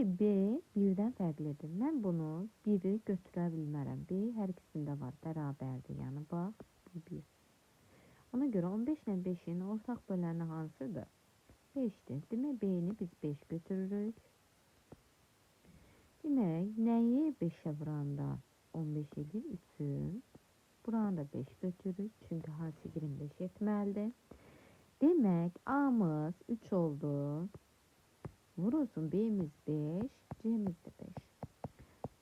ki B birdən fərqlidir. Mən bunu biri götürə bilmərəm. B hər ikisində var, bərabərdir. Yəni bax, bu 1. Ona görə 15 ilə 5-in ortaq böləni hansıdır? 5-dir. Demək B-ni biz 5 götürürük. Demək, nəyi 5-ə vuranda 15 edir? 3-ün. Buranı da 5 götürürük. Çünki harsı 25 etməlidir. Demək, A-mız 3 oldu. Vurulsun B'miz 5, C'miz de 5.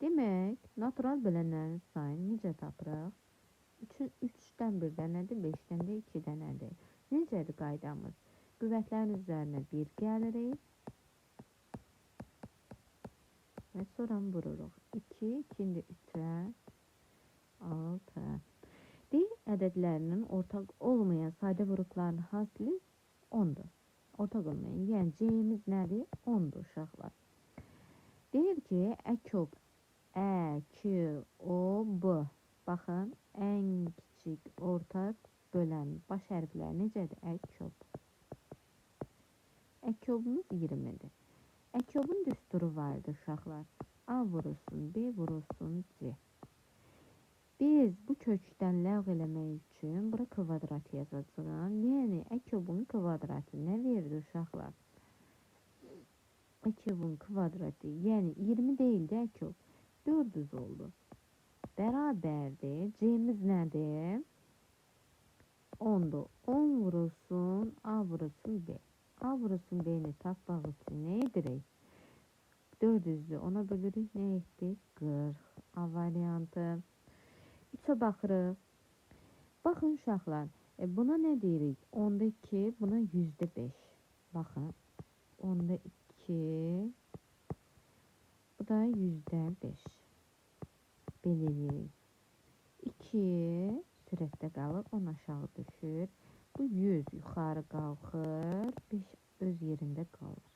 Demək, natural bölənlərin sayını necə tapırıq? 3-dən 1 dənədir, 5-dən də 2 dənədir. Necədir qaydamız? Qüvvətlərin üzərinə 1 gəlirik. Və sonra vururuq. 2, 2-də 3-ə, 6. Deyil ədədlərinin ortaq olmayan sadə vuruqlarının hasili 10-dur. Ortaq olmayan, yəni C'miz nədir? 10-dur uşaqlar. Deyir ki, əkob Ə, K, O, B. Baxın, ən kiçik ortaq bölən baş hərflər necədir? Əkob. Əkobumuz 20-dir. Əkobun düsturu vardı uşaqlar. A vurulsun, B vurulsun, C. Biz bu kökdən ləğv eləmək üçün bura kvadrat yazacağıq. Yəni, əkobun kvadratı nə verir uşaqlar? Əkobun kvadratı, yəni 20 deyildi əkob. 400 oldu. Bərabərdir. C'miz nədir? 10'dur. 10 vurulsun, A vurulsun, B. A vurulsun, B'ni tapmaq üçün nə edirik? 400'ü ona bölürük, nə etdik? 40. A variantı. 3'ə baxırıq. Baxın uşaqlar, buna nə deyirik? 10'da 2, buna 100'də 5. Baxın, 10'da 2, bu da 100'də 5. Belirik. 2 sürətdə qalır, 10 aşağı düşür. Bu 100 yuxarı qalxır, 5 öz yerində qalır.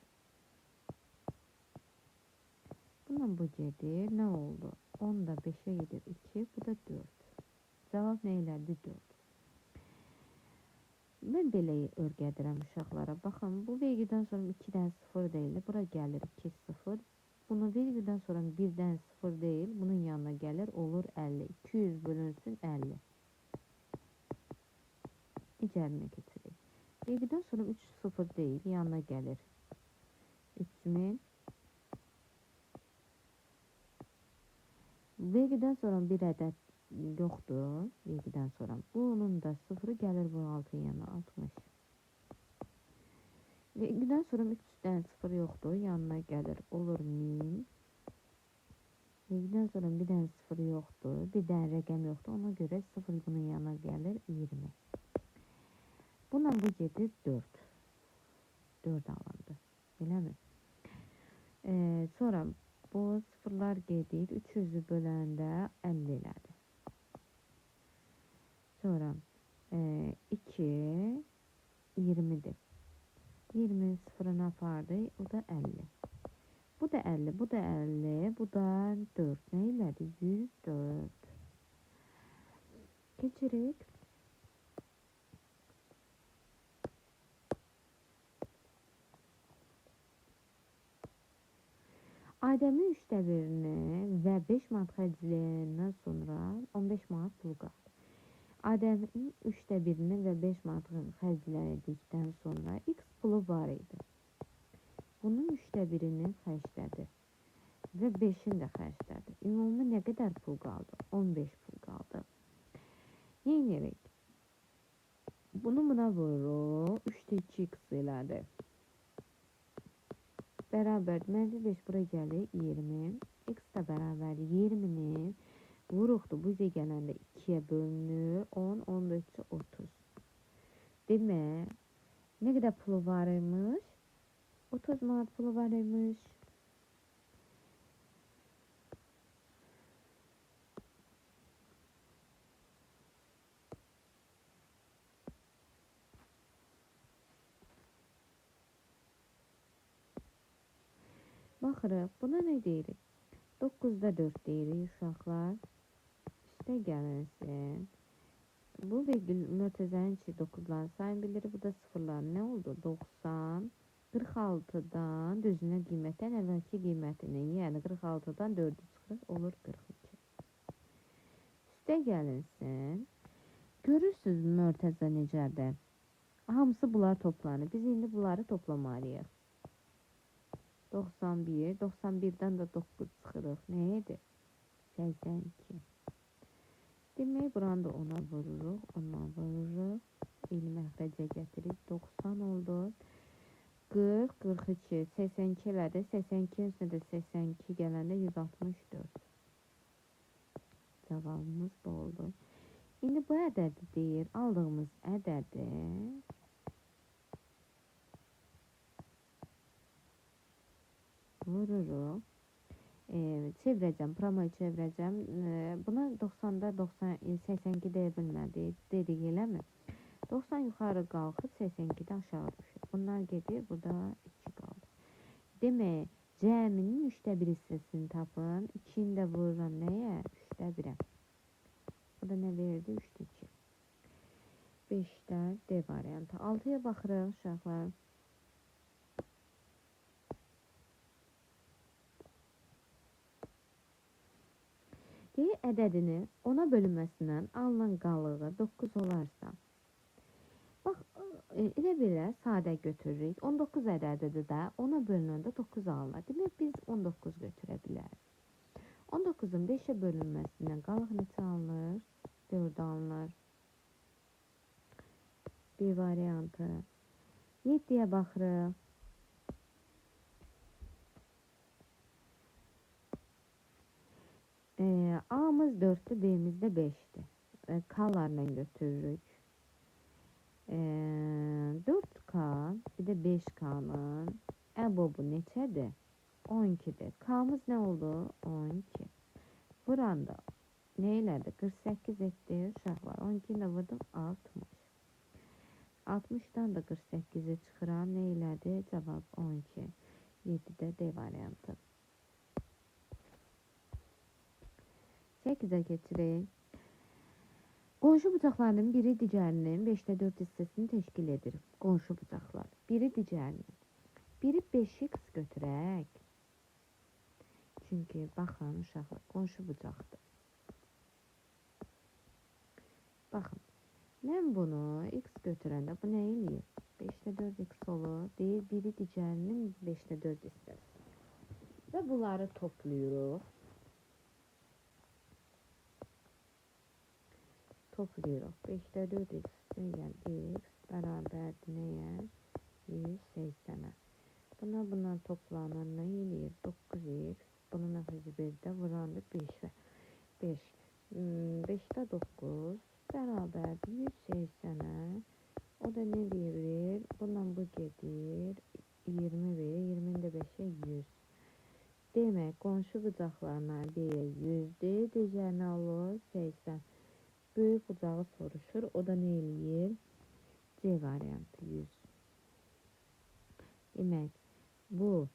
Bundan bu gedir, nə oldu? 10 da 5'ə gedir 2, bu da 4. Cavab nə elədi? 4. Mən belə örgədirəm uşaqlara. Baxın, bu vergüdən sonra 2-dən 0 deyil, bura gəlir 2, 0. Bunu vergüdən sonra 1-dən 0 deyil, bunun yanına gəlir, olur 50. 200 bölünsün 50. İcərinə keçirik. Vergüdən sonra 3, 0 deyil, yanına gəlir 3000. Vergüdən sonra bir ədəd yoxdur, vergüdən sonra. Bunun da 0'ı gəlir bu altın yanına 60. Vergüdən sonra 3'dən 0 yoxdur, yanına gəlir, olur 1000. Vergüdən sonra 1'dən 0 yoxdur, birdən rəqəm yoxdur, ona görə 0 bunun yanına gəlir 20. Bununla bu gedir 4. 4 alındı, eləmi? Sonra bu sıfırlar gedir, 300'ü böləndə 50 elədi. Sonra 2, 20'dir. 20 sıfırını apardı, o da 50. Bu da 50, bu da 50, bu da 4. Nə elədi? 104. Keçirik. Adəmin 1/3'ni və 5 manat xərcləyəndən sonra 15 manat pul qaldı. Adəmin 1/3'ni və 5 manat xərclədikdən sonra X pulu var idi. Bunun 1/3'ni xərclədi və 5'ini də xərclədi. Ümumi nə qədər pul qaldı? 15 pul qaldı. Neyinirik? Bunu buna vururuq. 3'də 2x elədi. Bərabər, mənfi 5 bura gəlir 20. X da bərabər 20'ni vuruqdur. Bu bizə gələndə 2'yə bölünür. 10, 10'da 3'ü 30. Demək, nə qədər pulu var imiş? 30 manat pulu var imiş. Baxırıq, buna nə deyirik? 9'da 4 deyirik uşaqlar. İşte gələnsin. Bu virgül mötəzənin içi 9'ların sayını bilir. Bu da sıfırlar. Ne oldu? 90. 46-dan düzünə qiymətdən əvvəlki qiymətinin, yəni 46-dan 4-ü çıxır, olur 42. Üstə gəlinsin. Görürsünüz mörtəzə necədir? Hamısı bunlar toplanır. Biz indi bunları toplamalıyıq. 91, 91-dən də 9 çıxırıq. Nə edir? 82. Demək, buranı da ona vururuq, ona vururuq. Eyni məxrəcə gətiririk. 90 oldu. 40, 42, 82 elədi. 82-nin üstünə də 82 gələndə 164. Cavabımız bu oldu. İndi bu ədədi deyir. Aldığımız ədədi vururuq. Çevirəcəm, promoyu çevirəcəm. Buna 90-da 82 deyə bilmədik. Dedik eləmi? 90 yuxarı qalxıb 82-də aşağı düşür. Bunlar gedir, burada 2 qaldı. Demək, cəminin 3də 1 hissəsini tapın. 2-ni də vururam nəyə? 3də 1-ə. Bu da nə verdi? 3də 2. 5-də D variantı. 6-ya baxırıq uşaqlar. Deyir, ədədini 10-a bölünməsindən alınan qalığı 9 olarsa, bax, elə belə sadə götürürük. 19 ədədidir də 10-a bölünəndə 9 alınır. Demək, biz 19 götürə bilərik. 19-un 5-ə bölünməsindən qalıq neçə alınır? 4 alınır. B variantı. 7-yə baxırıq. A'mız 4'tü, B'miz de 5'ti. K'larla götürürük. 4K, bir de 5K'nın EBOB'u neçədir? 12'dir. K'mız ne oldu? 12. Buranda ne elədi? 48 etdi uşaqlar. 12'ni də vurdum 60. 60'dan da 48'e çıxıram. Ne elədi? Cavab 12. 7'də D variantı. 8'e keçirik. Qonşu bucaqlarının biri digərinin 5'də 4 hissəsini təşkil edir. Qonşu bucaqlar. Biri digərinin. Biri 5x götürək. Çünki baxın uşaqlar, qonşu bucaqdır. Baxın, mən bunu x götürəndə bu nə eləyir? 5'də 4x olur. Deyir, biri digərinin 5'də 4 hissəsi. Və bunları toplayırıq. Toplayırıq. 5'də 4x deyən x bərabərdir nəyə? 180'ə. Bunlar toplanır nə eləyir? 9x. Bunun əvəzi 1-də vurandır 5'ə. 5. 5'də 9 bərabərdir 180'ə. O da nə verir? Bundan bu gedir. 20 verir. 20'ni də 5'ə 100. Demək, qonşu bucaqlarına biri 100'dür. Digər nə olur? 80. Böyük bucağı soruşur. O da nə eləyir? C variantı 100. Demək, bu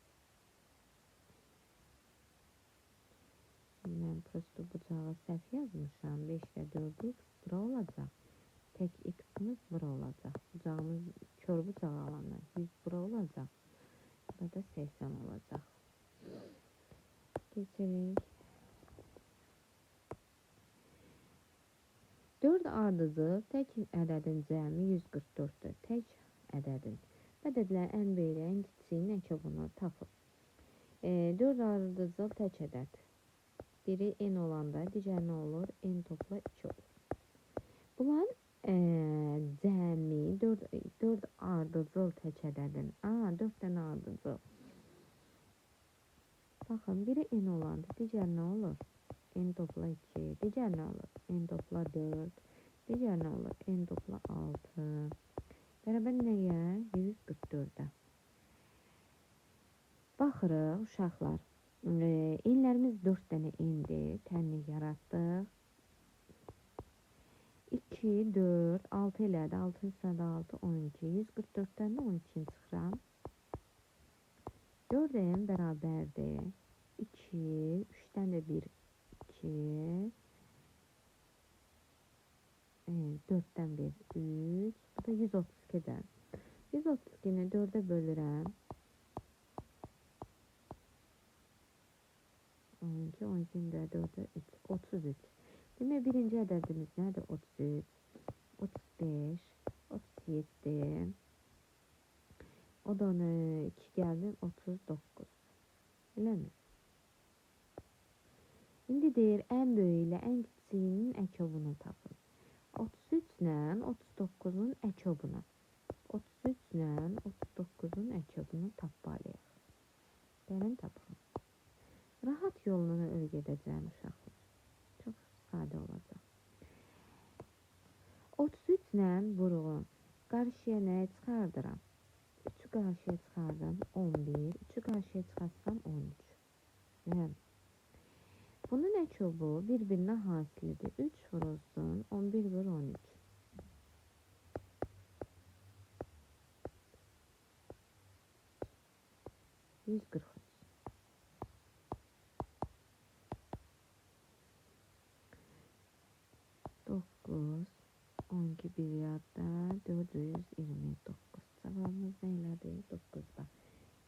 mən prosto bucağı səhv yazmışam. 5'də 4x bura olacaq. Tək x'imiz bura olacaq. Bucağımız kör bucağı alanlar 100 bura olacaq. Burada 80 olacaq. Keçirik. 4 ardıcıl tək ədədin cəmi 144'dür. Tək ədədin. Ədədlər ən böyüyü, ən kiçiyi nə ki bunu tapır. 4 ardıcıl tək ədəd. Biri n olanda digər nə olur? N topla 2 olur. Bunların cəmi 4 ardıcıl tək ədədin. 4 dənə ardıcıl. Baxın, biri n olanda digər nə olur? N topla 2. Digər nə olur? N topla 4. Digər nə olur? N topla 6. Bərabər nəyə? 144'ə. Baxırıq uşaqlar. N'lərimiz 4 dənə n'dir. Tənlik yaratdıq. 2, 4, 6 elədi. 6 üstədə 6, 12. 144'dən də 12'ni çıxıram. 4n bərabərdir. 2, 3'dən də 1, 2, 4'dən 1, 3, bu da 132'dən. 132'ni 4'ə bölürəm. 12, 12, 24, 4, 3, 33. Demek birinci ədədimiz nədir? 33, 35, 37. O da 2 gəldi, 39. Eləmi? İndi deyir, ən böyük ilə ən kiçiyinin əkobunu tapın. 33 ilə 39-un əkobunu. 33 ilə 39-un əkobunu tapmalıyıq. Gəlin tapın. Rahat yolunu öyrədəcəyim uşaqlar. Çox sadə olacaq. 33 ilə vurğun. Qarşıya nəyi çıxardıram? 3'ü qarşıya çıxardım, 11. 3'ü qarşıya çıxarsam 13. Yəni, bunun əkobu bir-birinə hasilidir. 3 vurulsun, 11 vur 13. 143. 9, 12 bir yadda, 429. Cevabımız neylədir? 9'da.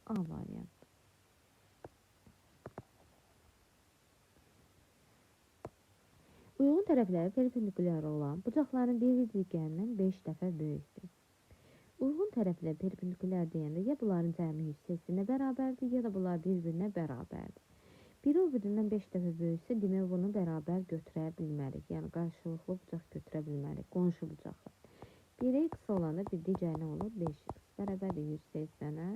A variantı. Uyğun tərəfləri perpendikulyar olan bucaqların biri digərindən 5 dəfə böyükdür. Uyğun tərəflər perpendikulyar deyəndə ya bunların cəmi hissəsinə bərabərdir, ya da bunlar bir-birinə bərabərdir. Biri o birindən 5 dəfə böyüksə, demək bunu bərabər götürə bilmərik. Yəni qarşılıqlı bucaq götürə bilmərik. Qonşu bucaqlar. 1x olanda bir digər nə olur? 5x bərabərdir 180-ə.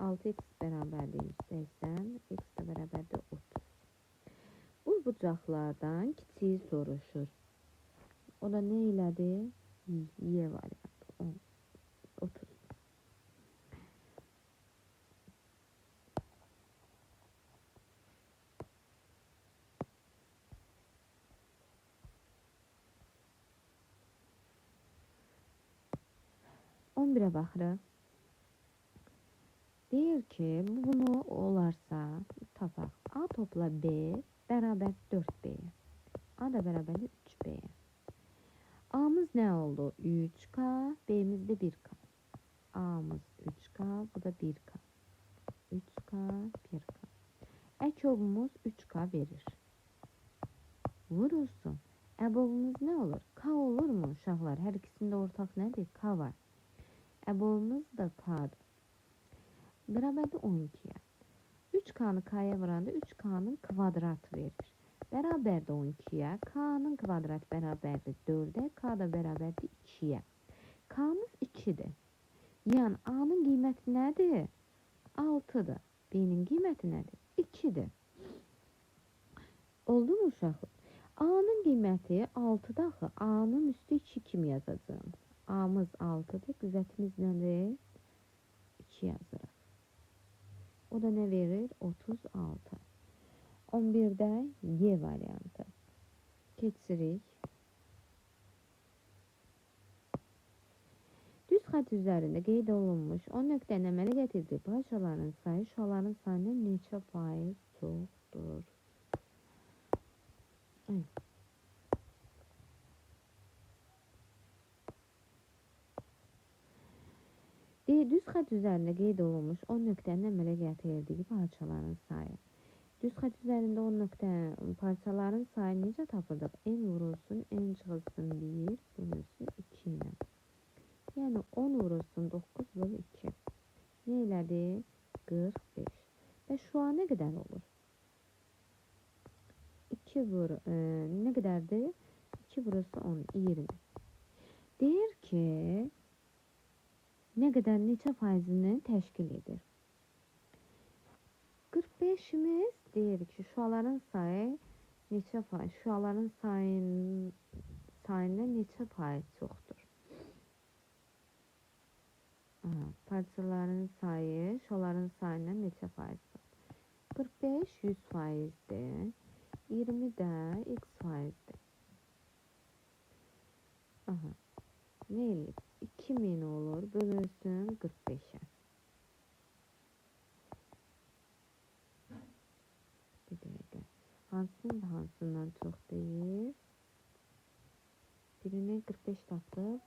6x bərabərdir 180. X də bərabərdir 30. Bu bucaqlardan kiçiyi soruşur. O da nə elədir? Y variantı. 30. On birə baxırıq. Deyir ki, bunu olarsa tapaq. A topla B bərabər 4B'ye. A da bərabərdir 3B'ye. A'mız nə oldu? 3K, B'miz də 1K. A'mız 3K, bu da 1K. 3K, 1K. Əkobumuz 3K verir. Vurursun. Əbovumuz nə olur? K olur mu uşaqlar? Hər ikisində ortaq nədir? K var. Əbovumuz da K'dır. Bərabərdir 12'yə. 3K'nı K'ya vuranda 3K'nın kvadratı verir. Bərabərdir 12'yə. K'nın kvadratı bərabərdir 4'ə. K da bərabərdir 2'yə. K'mız 2'dir. Yəni A'nın qiyməti nədir? 6'dır. B'nin qiyməti nədir? 2'dir. Oldu mu uşaqlar? A'nın qiyməti 6'da axı. A'nın üstü 2 kimi yazacağım. A'mız 6'dır. Qüvvətimiz nədir? 2 yazırıq. O da nə verir? 36. 11'də Y variantı. Keçirik. Düz xətt üzərində qeyd olunmuş 10 nöqtənin əmələ gətirdiyi parçaların sayı şuaların sayından neçə faiz çoxdur? Düz xətt üzərində qeyd olunmuş 10 nöqtənin əmələ gətirdiyi parçaların sayı. Düz xətt üzərində 10 nöqtə parçaların sayı necə tapırdıq? N vurulsun, N çıxılsın 1, bölünsün 2 ilə. Yəni 10 vurulsun 9 bölü 2. Nə elədi? 45. Və şua nə qədər olur? 2 vur, nə qədərdir? 2 vurulsun 10, 20. Deyir ki, nə qədər neçə faizini təşkil edir? 45'imiz deyir ki, şuaların sayı neçə faiz? Şuaların sayından neçə faiz çoxdur? Parçaların sayı şuaların sayından neçə faiz çoxdur? 45 100 faizdir. 20 də x faizdir. Nə eləyir? 2000 olur, bölünsün 45'e. Bir dəqiqə. Hansından çox deyir? Birini 45 tapdıq,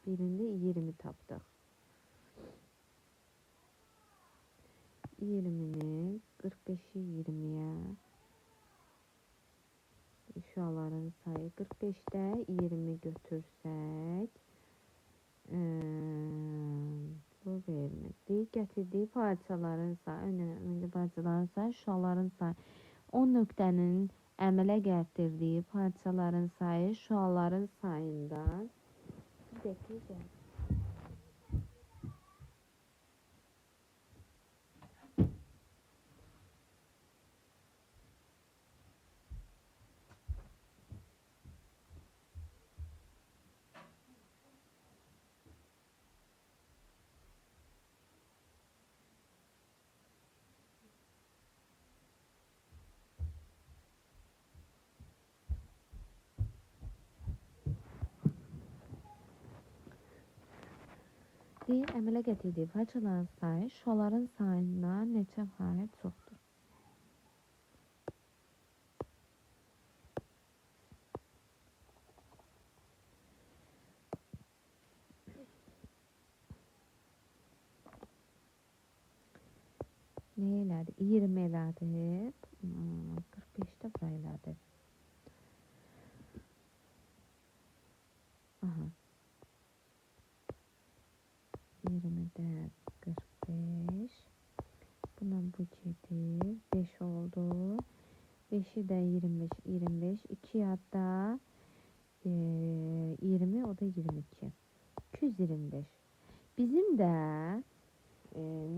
birində 20 tapdıq. 20'ni 45'i 20'ye şüaların sayı 45'te 20 götürsək bu vermir. Gətirdiyi parçaların sayı, önəmli parçaların sayı, şüaların sayı. 10 nöqtənin əmələ gətirdiyi parçaların sayı şüaların sayından bir dəqiqə. Deyir, əmələ gətirdiyi parçaların sayı şüaların sayından neçə faiz çoxdur? Ne elədi? 20 elədi. 45'te bura elədi. Aha. 20'de 45. Buna bu gedir. 5 oldu. 5'i de 25. 25. 2 hatta 20, o da 22. 225. Bizim de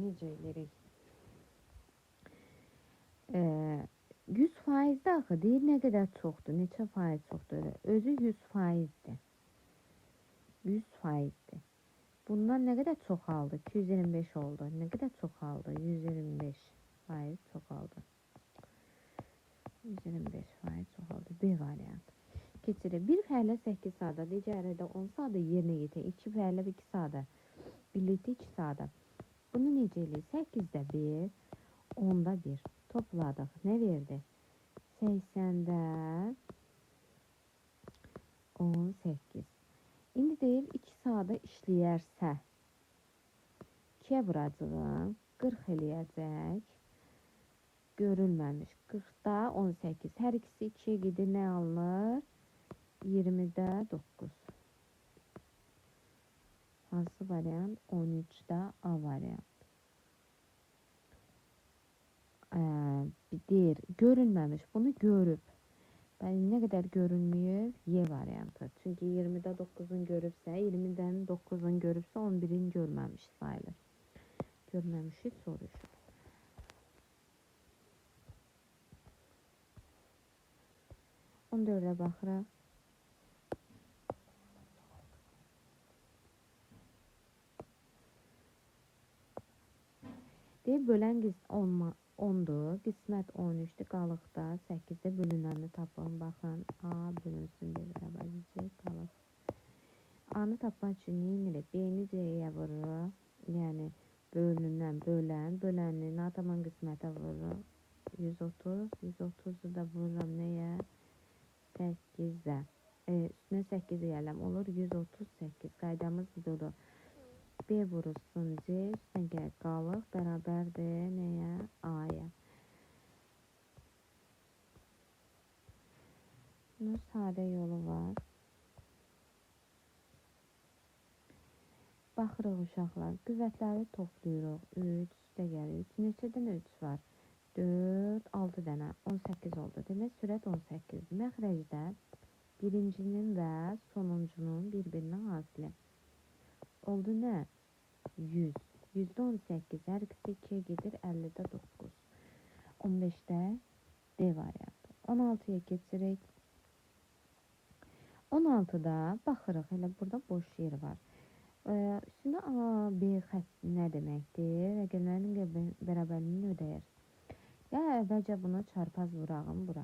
necə eləyirik? 100%'de axı deyir nə qədər çoxdur, neçə faiz çoxdur. Özü 100%'dir. 100%'dir. Bundan ne kadar çoxaldı? 225 oldu. Ne kadar çoxaldı? 125% çoxaldı. 125% çoxaldı. B variant. Keçirik. 1 fərlə 8 saata, digəri də 10 saata yerinə yetir. 2 fərlə 2 saata. Birlikdə 2 saata. Bunu necə eləyir? 8'də 1, 10'da 1. Topladıq. Ne verdi? 80'də 18. İndi deyir 2 saata işləyərsə 2'yə vuracağım. 40 eləyəcək. Görülməmiş. 40'da 18. Hər ikisi 2'yə gedir. Nə alınır? 20'də 9. Hansı variant? 13'də A variant. Deyir, görünməmiş. Bunu görüb. Ne kadar görünmüyor? Y variantı. Çünkü 20'de 9'un görübsə, 20'den 9'un görübsə 11'in görməmiş sayılır. Görməmişi soruş. 14'e baxıraq. Deyir, bölən 10'dur, qismət 13'dür, qalıqda 8'də bölünəni tapın. Baxın, A bölünsün 1 bərabər qalıq. A-nı tapmaq üçün nə edirik? B-ni C-yə vururuq. Yəni, bölənini ataman qismətə vururuq. 130, 130'u da vururam nəyə? 8'də. Üstünə 8 gələm, olur 138. Qaydamız budur. B vurulsun C, üstünə qalıq bərabərdir nəyə? A-ya. Bunun sadə yolu var. Baxırıq uşaqlar, qüvvətləri toplayırıq. 3 üstə gəlir. 3 neçə dənə 3 var? 4, 6 dənə. 18 oldu. Demək sürət 18. Məxrəcdə birincinin və sonuncunun bir-birinə hasili. Oldu nə? 100. 100'də 18. Hər ikisi 2'yə gedir. 50'də 9. 15'də D variantı. 16'ya keçirik. 16'da baxırıq. Elə burada boş yer var. Üstündə A, B xətt nə deməkdir? Rəqəmlərin bərabərliyini ödəyir. Ya əvvəlcə bunu çarpaz vurağım bura.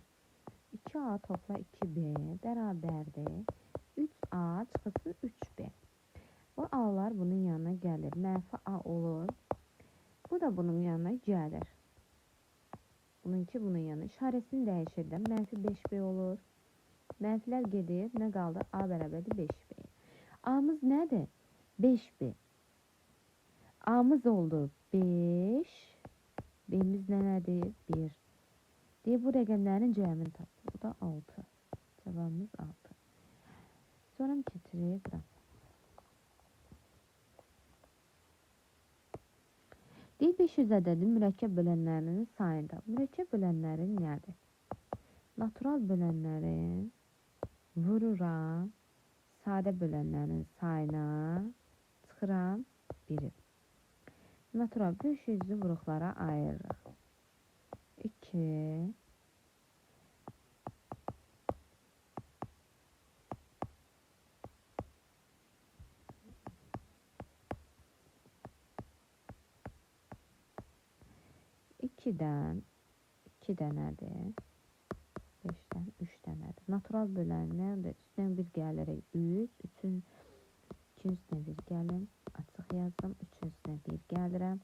2A topla 2B bərabərdir. 3A çıxısın 3B. Bu A'lar bunun yanına gəlir. Mənfi A olur. Bu da bunun yanına gəlir. Bununki bunun yanına. İşarəsini dəyişir də. Mənfi 5B olur. Mənfilər gedir. Nə qaldı? A bərabərdir 5B. A'mız nədir? 5B. A'mız oldu 5. B'miz nədir? 1. Deyir, bu rəqəmlərin cəmini tapdı. Bu da 6. Cavabımız 6. Sonra keçirik bura. Deyil 500 ədədi mürəkkəb bölənlərinin sayında. Mürəkkəb bölənlərin nədir? Natural bölənlərin vururam sadə bölənlərin sayına, çıxıram 1'i. Natural 500'lü vuruqlara ayırırıq. 2 2'dən 2 dənədir. 5'dən 3 dənədir. Natural bölənlər də üstdən 1 gəlirik 3. 3'ün üstünə 1 gəlim. Açıq yazdım. 3'ün üstünə 1 gəlirəm.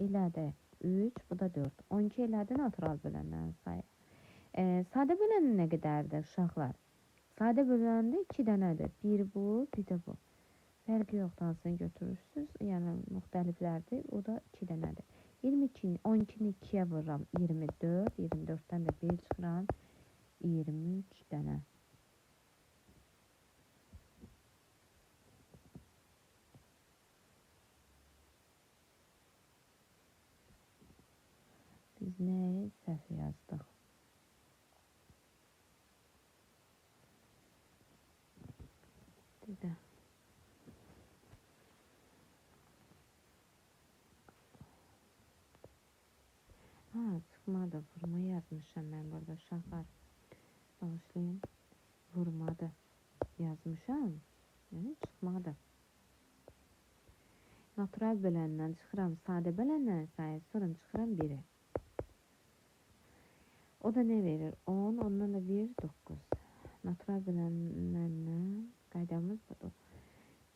Elədi 3. Bu da 4. 12 elədi natural bölənlərin sayı. Sadə bölənin nə qədərdir uşaqlar? Sadə böləndə 2 dənədir. Bir bu, bir də bu. Fərqi yoxdur, hansını götürürsünüz. Yəni müxtəliflərdir. O da 2 dənədir. 12'ni 12'ni 2'ye vururam 24. 24'ten de 1 çıxıram 23 dənə. Biz nəyi səhv yazdıq? Dedə. Ha, çıxmadı. Vurma yazmışam mən burada uşaqlar. Bağışlayın. Vurmadı. Yazmışam. Yəni çıxmadı. Natural böləndən çıxıram sadə bölənlərin sayı, sonra çıxıram 1'i. O da nə verir? 10, ondan da 1, 9. Natural bölənlərindən qaydamız budur.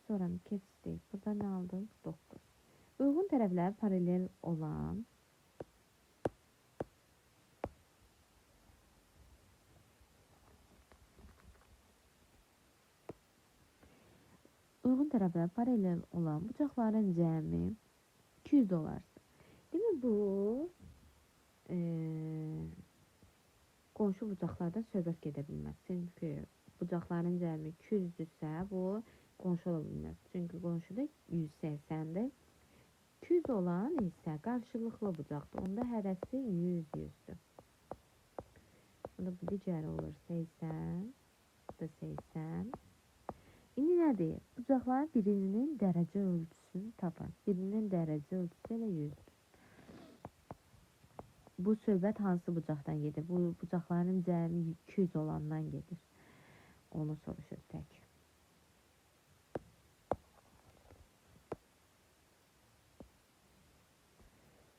Sonra keçdik. Burada nə aldıq? 9. Uyğun tərəflər paralel olan paralel olan bucaqların cəmi 200 olarsa. Demək bu qonşu bucaqlardan söhbət gedə bilməz. Çünki bucaqların cəmi 200-dürsə bu qonşu ola bilməz. Çünki qonşuda 180-dir. 200 olan isə qarşılıqlı bucaqdır. Onda hərəsi 100-100'dür. Onda bu digəri olur 80, bu da 80. İndi nə deyir? Bucaqların birinin dərəcə ölçüsünü tapın. Birinin dərəcə ölçüsü elə 100'dür. Bu söhbət hansı bucaqdan gedir? Bu bucaqların cəmi 200 olandan gedir. Onu soruşur tək.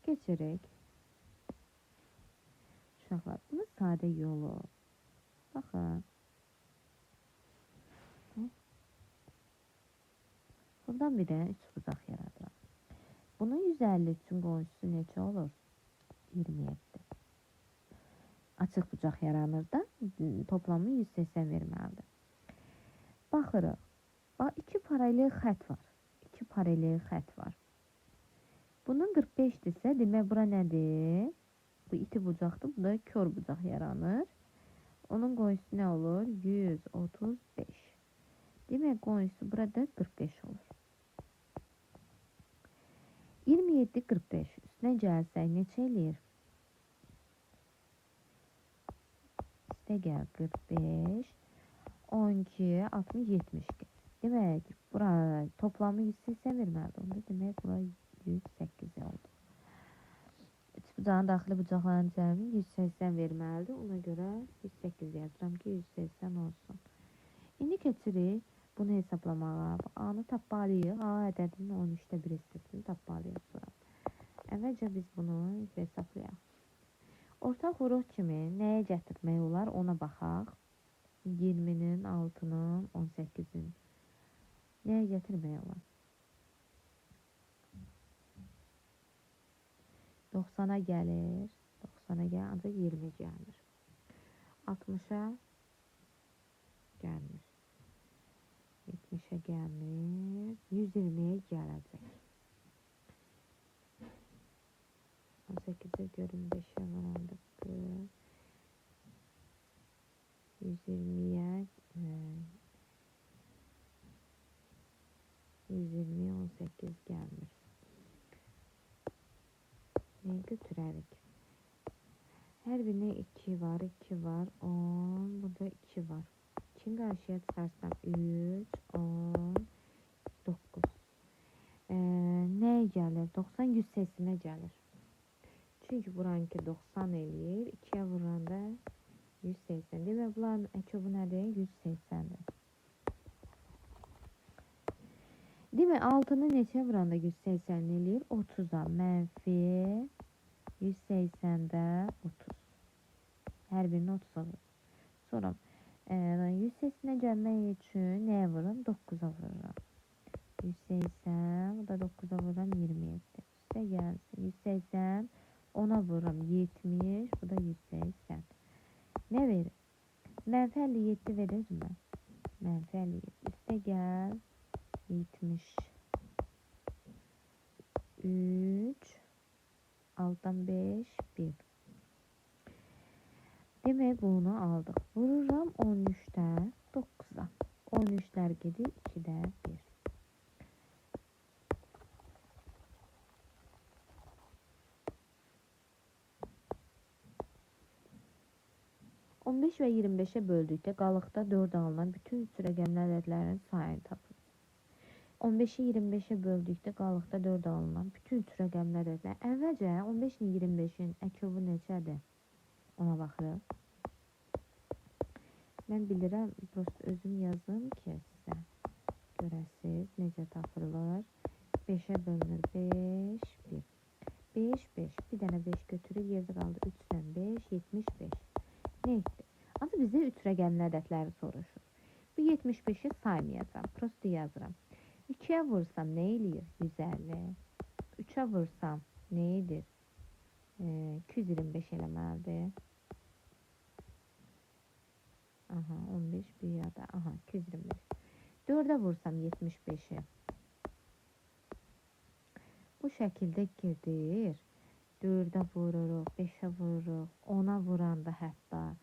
Keçirik. Uşaqlar, bunun sadə yolu. Baxın. Buradan bir dənə 3 bucaq yaradıram. Bunun 150 üçün qonşusu neçə olur? 27. Açıq bucaq yaranır da toplamı 180 verməlidir. Baxırıq. Bax, 2 paralel xət var. 2 paralel xət var. Bunun 45'dirsə, demək bura nədir? Bu iti bucaqdır, bu da kör bucaq yaranır. Onun qonşusu nə olur? 135. Demək qonşusu burada 45 olur. 27, 45. Üstünə gəlsək neçə eləyir? Üstə gəl 45, 12, 60, 72. Demək, bura toplamı 180 verməlidir. Onda demək, bura 108 oldu. Üç bucağın daxili bucaqların cəmi 180 verməlidir. Ona görə 108 yazıram ki, 180 olsun. İndi keçirik bunu hesablamağa. A-nı tapmalıyıq. A ədədinin 13'də 1 hissəsini tapmalıyıq sonra. Əvvəlcə biz bunu hesablayaq. Ortaq vuruq kimi nəyə gətirmək olar ona baxaq. 20'nin, 6'nın, 18'in. Nəyə gətirmək olar? 90'a gəlir. 90'a gəlir, ancaq 20 gəlmir. 60'a gəlmir. 70'e gəlmir. 120'ye gələcək. 18'e görün 5'e varanda 120'ye götürərik. Hər birine 2 var, 2 var, 10, burada 2 var. 2'ni karşıya çıkarsam 3, 10, 9. Neye gelir? 90, 180'e gelir. Çünkü buranki 90 eləyir, 2'ye vuranda 180. Demək, bunların əkobu nədir? 180'dir. Demək, 6'nı neçə vuranda 180 eləyir? 30'a mənfi 180'də 30. Hər birini 30'a vurur. Sonra 180'e gelmək üçün nəyə vururum? 9'a vururum. 180, bu da 9'a vururam 27. Üstə gəlsin. 180, 10'a vururam 70, bu da 180. Ne verir? Mənfi 57 verir mi? Mənfi 57. Üstə gəl 70. 3, altdan 5, 1. Demek bunu aldık. Vururam 13'te 9'a. 13'ler gedir 2'de 1. On beş ve 25'e böldükdə qalıqda 4 alınan bütün üç rəqəmli ədədlərin sayını tapın. 15'i 25'e böldükdə qalıqda 4 alınan bütün üç rəqəmli ədədlər. Əvvəlcə 15 ilə 25'in əkobu neçədir? Ona baxırıq. Mən bilirəm, prosto özüm yazım ki, sizə görəsiz necə tapılır. 5'e bölünür 5, 1. 5, 5. Bir dənə 5 götürür, yerdə qaldı 3 ilə 5, 75. Ne etdi? Adı bizə 3 rəqəmli ədədləri soruşur. Bu 75'i saymayacağım, prosto yazıram. 2'ye vursam ne eləyir? 150. 3'e vursam ne edir? 225 eləməlidir. Aha, 15 bir yada. Aha, 225. 4'e vursam 75'i. Bu şekilde gedir. 4'e vururuq, 5'e vururuq, 10'a vuranda hətta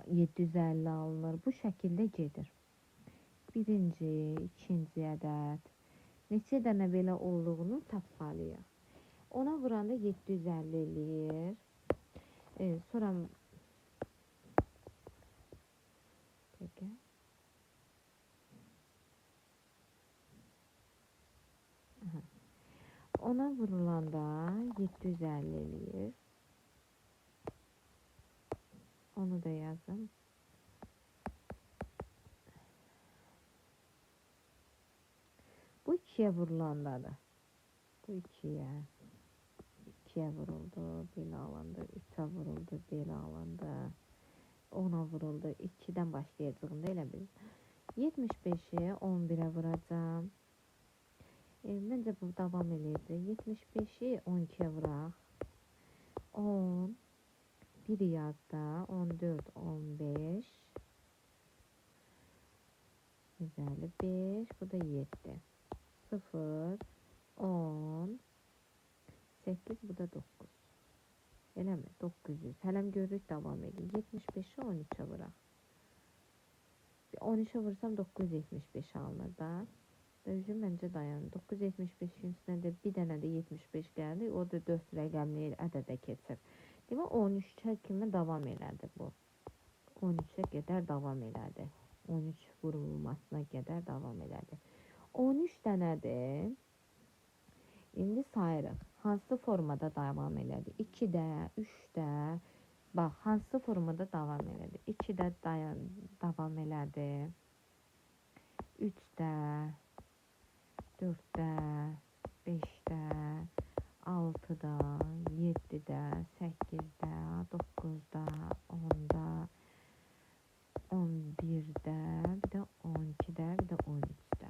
750 alınır. Bu şekilde gedir. Birinci, ikinci ədəd. Neçə dənə belə olduğunu tapmalıyıq. 10'a vuranda 750 eləyir. Sonra peki. Aha. 10'a vurulanda 750 eləyir. Onu da yazın. Bu 2'ye vurulandadır. Bu 2'ye vuruldu, belə alındı. 3'e vuruldu, belə alındı. 10'a vuruldu. 2'den başlayacağım da elə bil. 75'i 11'e vuracağım. Məncə bu davam eləyəcək. 75'i 12'ye vuraq. 10, 1 yazda, 14, 15, 155, bu da 7. 0, 10, 8, bu da 9. Elə mi? 900. Hələm görürük, davam edir. 75'i 13'e vuraq. 13'e vursam 975 alınır da. Özüm məncə dayanır. 975'in üstünə də bir dənə də 75 gəldi. O da 4 rəqəmli ədədə keçir. Demək 13'e kimi davam elədi bu. 13'e qədər davam elədi. 13 vurulmasına qədər davam elədi. 13 dənədir. İndi sayırıq. Hansı formada davam elədi? 2'də, 3'də. Bax, hansı formada davam elədi? 2'də davam elədi. 3'də, 4'də, 5'də, 6'da, 7'də, 8'də, 9'da, 10'da, 11'də, bir də 12'də, bir də 13'də.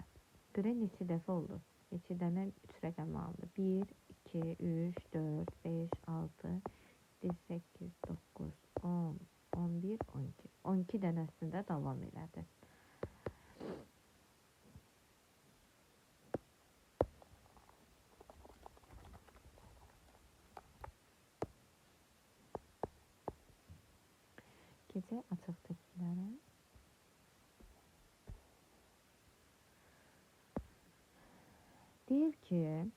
Görə neçə dəfə oldu? Neçə dənə 3 rəqəm aldı? 1, 2, 3, 4, 5, 6, 7, 8, 9, 10, 11, 12. 12 dənəsində davam elədi. Gecə açıq tepkilərə. Deyir ki,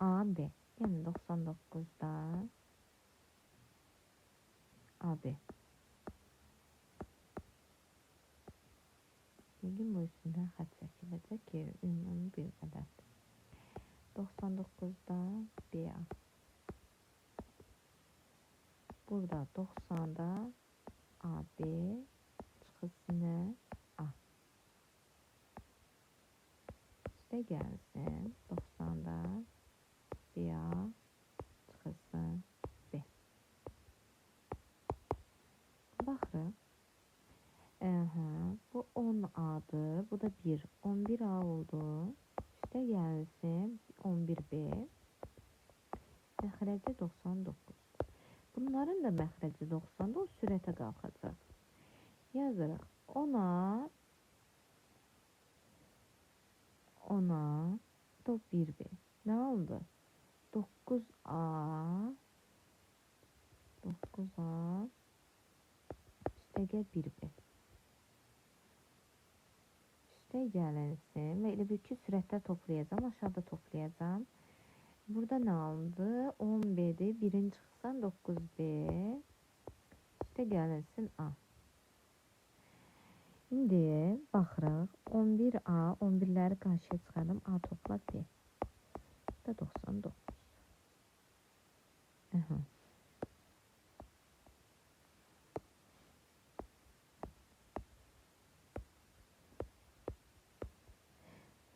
A, B. Yəni 99-da AB. İndi bu üstündən xətt çəkiləcək ki, ünvanı bir qədərdir. 99-da BA. Burada 90-da AB çıxısını A. İşte gəlsin 90-da BA çıxısın B. Baxırıq. Bu 10A'dır. Bu da 1. 11A oldu. İşte gəlsin 11B. Məxrəci 99. Bunların da məxrəci 90'da o sürətə qalxacaq. Yazırıq. 10A da 1B. Nə oldu? 9A üstəgə 1B. Üstə gəlinsin və elə bir ki sürətlər toplayacağım. Aşağıda toplayacağım. Burada nə alındı? 10B'dir. 1'in çıxsan 9B. Üstə gəlinsin A. İndi baxırıq. 11A, 11'ləri qarşıya çıxardım. A topla B. Bu da 99.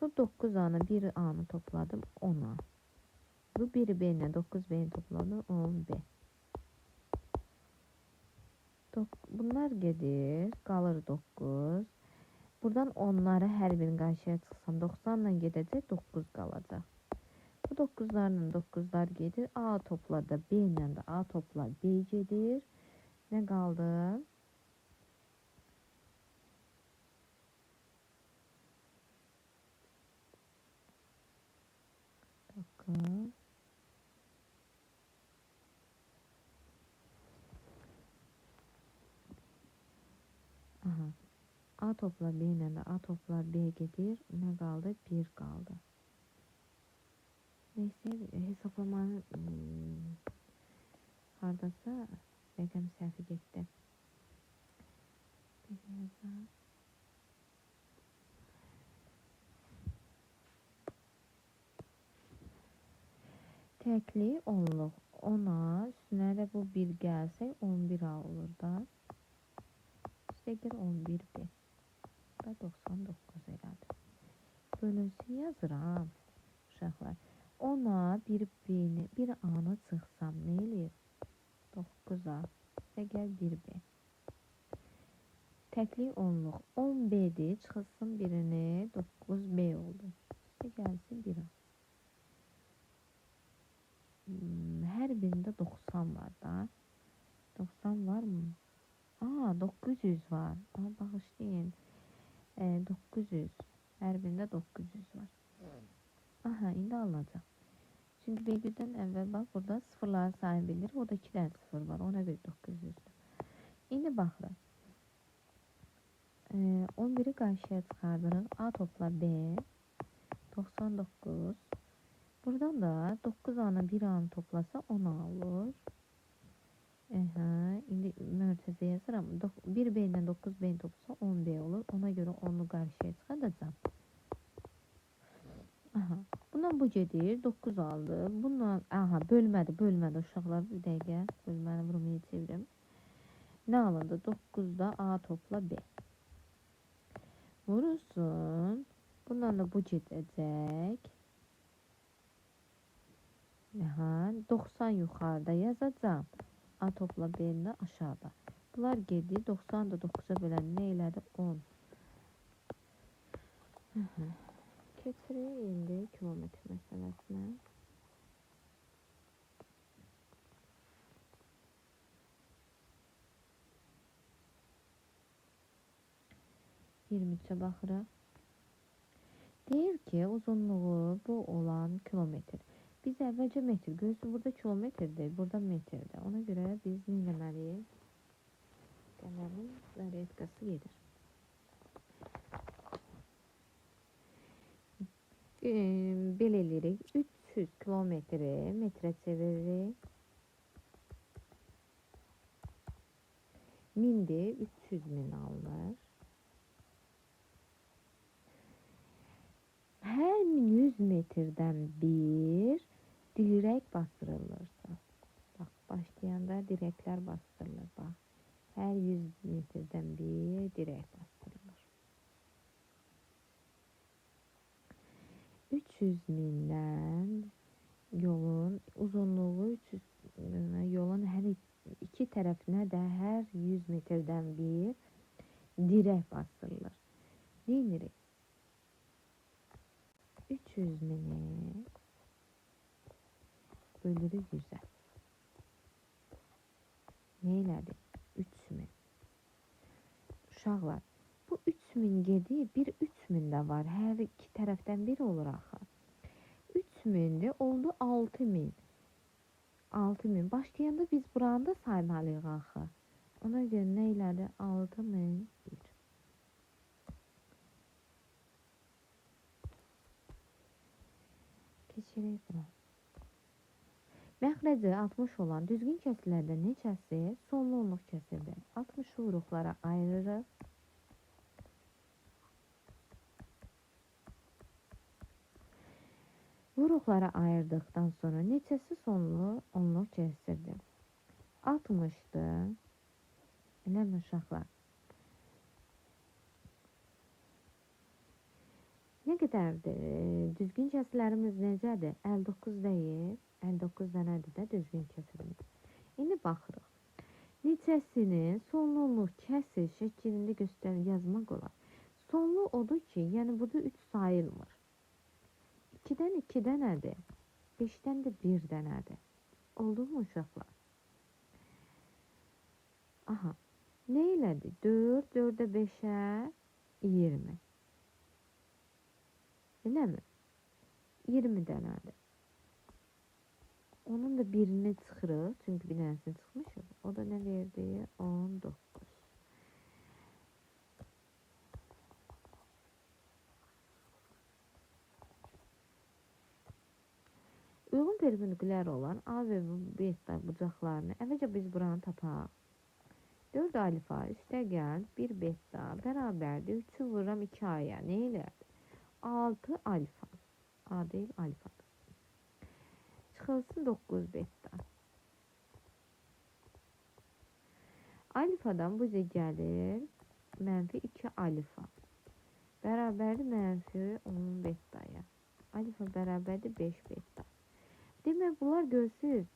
Bu 9A'nı 1A'nı topladım 10A. Bu 1B ile 9B'ni topladım 10B. Bunlar gedir, qalır 9. Buradan onları hər birini qarşıya çıxsam 90 ile gedəcək 9 qalacaq. Bu 9'larla 9'lar gedir. A topla da B ile de A topla B gedir. Ne qaldı? Aha. A topla B ile de A topla B gedir. Ne qaldı? 1 qaldı. Neyse hesaplamanın hardasa rəqəm səhvi getdi. Təkli onluq 10A üstünə də bu 1 gəlsək 11A olur da. Üstəgəl 11B. Da 99 elədir. Bölünsün yazıram. Uşaqlar. 10A 1B'ni 1A'nı çıxsam nə eləyir? 9A. Üstəgəl 1B. Təkli onluq 10B'dir. Çıxılsın birini 9B oldu. İşte gəlsin 1A. Hər birində 90 var da. 90 var mı? 900 var. Bağışlayın. 900. Hər birində 900 var. İndi alınacaq. Çünki B1'dən əvvəl bax burada sıfırları sayı bilir. O da 2 dənə sıfır var. Ona görə 900'dür. İndi baxırıq. 11'i qarşıya çıxardırıq. A topla B. 99. Buradan da 9A'nı 1A'nı toplasa 10A olur. İndi mörtəzə yazıram. 1B ilə 9B'ni toplasa 10B olur. Ona görə 10'u qarşıya çıxardacağım. Bundan bu gedir. 9 aldı. Bundan bölmədi uşaqlar. Bir dəqiqə. Bölməni vurmaya çevirim. Nə alındı? 9'da A topla B. Vurursun. Bundan da bu gedəcək. 90 yuxarıda yazacağım. A topla B'ni də aşağıda. Bunlar gedir. 90 da 9'a bölən nə elədi? 10. Keçirik indi kilometr məsələsinə. %23'e baxırıq. Deyir ki, uzunluğu bu olan kilometr. Biz əvvəlcə metr, görürsün burada kilometrdir, burada metrdir. Ona görə biz nə eləməliyik? Qəmənin zaryadkası gedir. Belə eləyirik. 3 300 kilometri metre çeviririk. 1000'dir, 300 min alınır. Hər 100 metrdən bir dirək bastırılırsa. Bax, başlayanda direklər bastırılır. Bax, hər 100 metrdən bir dirək bastırılır. 300 mindən yolun uzunluğu 300 yolun hər iki tərəfinə də hər 100 metrdən bir dirək bastırılır. Neyinirik? 300 mini bölürük 100'ə. Neylədi? 3000. Uşaqlar, bu 3000 gedir, bir 3000 də var. Hər iki tərəfdən bir olur axı. 3000'dir, oldu 6000. 6000. Başlayanda biz buranı da saymalıyıq axı. Ona görə nə elədi? 6001. Keçirik buna. Məxrəci 60 olan düzgün kəsilərdə neçəsi sonlu onluq kəsirdir? 60 uruqlara ayırırıq. Uruqlara ayırdıqdan sonra neçəsi sonlu onluq kəsirdir? 60'dır. Eləmi uşaqlar? Nə qədərdir? Düzgün kəsilərimiz necədir? 59 deyil. 59 dənədir də düzgün kəsirimiz. İndi baxırıq. Neçəsini sonlu onluq kəsir şəklində yazmaq olar. Sonlu odur ki, yəni burada 3 sayılmır. 2'dən 2 dənədir. 5'dən də 1 dənədir. Oldu mu uşaqlar? Aha. Nə elədi? 4, 4'ə 5'ə 20. Elə mi? 20 dənədir. Onun da birini çıxırıq. Çünki bir dənəsini çıxmışıq. O da nə verdi? 19. Uyğun perpendikulyar olan A və beta bucaqlarını əvvəlcə biz buranı tapaq. 4 alfa üstəgəl 1 beta bərabərdir. 3'ü vururam 2 a'ya. Nə elədi? 6 alfa. A deyil, alfa. Çıxılsın 9 beta. Alfadan bu gəlir mənfi 2 alfa. Bərabərdir mənfi 10 betaya. Alfa bərabərdir 5 beta. Demək, bunlar görsünüz,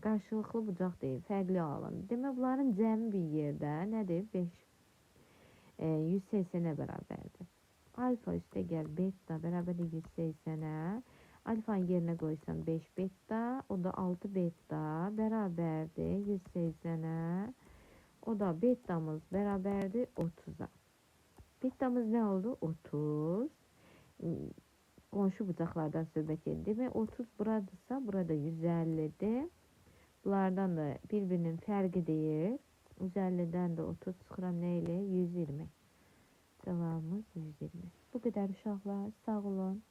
qarşılıqlı bucaq deyil, fərqli alan. Demək, bunların cəmi bir yerdə nədir? 5, 180'ə bərabərdir. Alfa üstə gəl beta bərabərdir 180'ə. Alfanın yerinə qoysam 5 beta, o da 6 beta bərabərdir 180'ə. O da betamız bərabərdir 30'a. Betamız nə oldu? 30. Qonşu bucaqlardan söhbət edir. Demək, 30 buradırsa, burada 150'dir. Bunlardan da bir-birinin fərqi deyir. 150'dən də 30 çıxıram nə ilə? 120. Cavabımız 120. Bu qədər uşaqlar. Sağ olun.